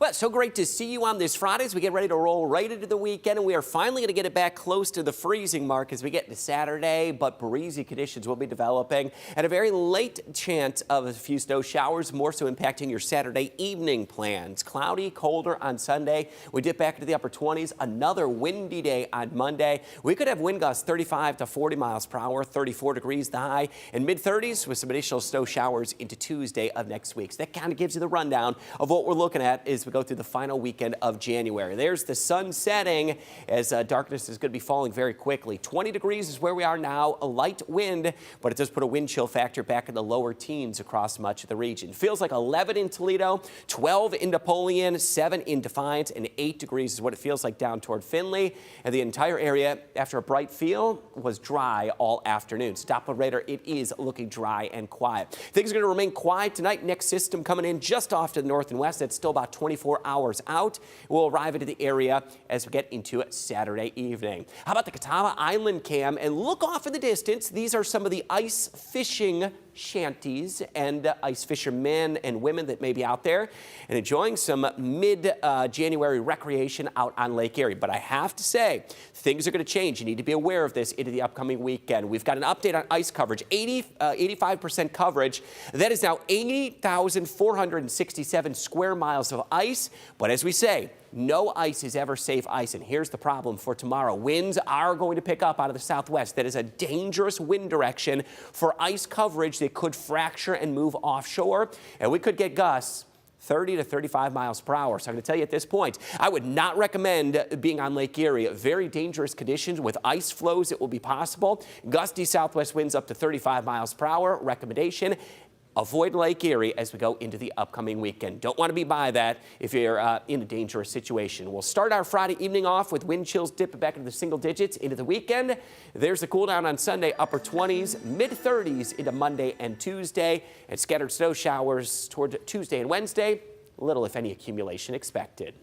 Well, so great to see you on this Friday as we get ready to roll right into the weekend, and we are finally going to get it back close to the freezing mark as we get into Saturday, but breezy conditions will be developing and a very late chance of a few snow showers, more so impacting your Saturday evening plans. Cloudy, colder on Sunday. We dip back into the upper 20s. Another windy day on Monday. We could have wind gusts 35 to 40 miles per hour, 34 degrees the high, and mid-30s with some additional snow showers into Tuesday of next week. So that kind of gives you the rundown of what we're looking at as we go through the final weekend of January. There's the sun setting as darkness is going to be falling very quickly. 20 degrees is where we are now, a light wind, but it does put a wind chill factor back in the lower teens across much of the region. Feels like 11 in Toledo, 12 in Napoleon, 7 in Defiance, and 8 degrees is what it feels like down toward Findlay. And the entire area, after a bright feel, was dry all afternoon. So Doppler radar, it is looking dry and quiet. Things are going to remain quiet tonight. Next system coming in just off to the north and west. That's still about 24 hours out. We'll arrive into the area as we get into Saturday evening. How about the Catawba Island cam? And look off in the distance. These are some of the ice fishing shanties and ice fishermen and women that may be out there and enjoying some mid-January recreation out on Lake Erie. But I have to say, things are going to change. You need to be aware of this into the upcoming weekend. We've got an update on ice coverage, 85% coverage. That is now 80,467 square miles of ice. But as we say, no ice is ever safe ice, and here's the problem for tomorrow. Winds are going to pick up out of the southwest. That is a dangerous wind direction for ice coverage that could fracture and move offshore, and we could get gusts 30 to 35 miles per hour. So I'm going to tell you at this point, I would not recommend being on Lake Erie. Very dangerous conditions with ice floes. It will be possible. Gusty southwest winds up to 35 miles per hour. Recommendation: avoid Lake Erie as we go into the upcoming weekend. Don't want to be by that if you're in a dangerous situation. We'll start our Friday evening off with wind chills dipping back into the single digits into the weekend. There's the cool down on Sunday, upper 20s, mid-30s into Monday and Tuesday, and scattered snow showers toward Tuesday and Wednesday. Little, if any, accumulation expected.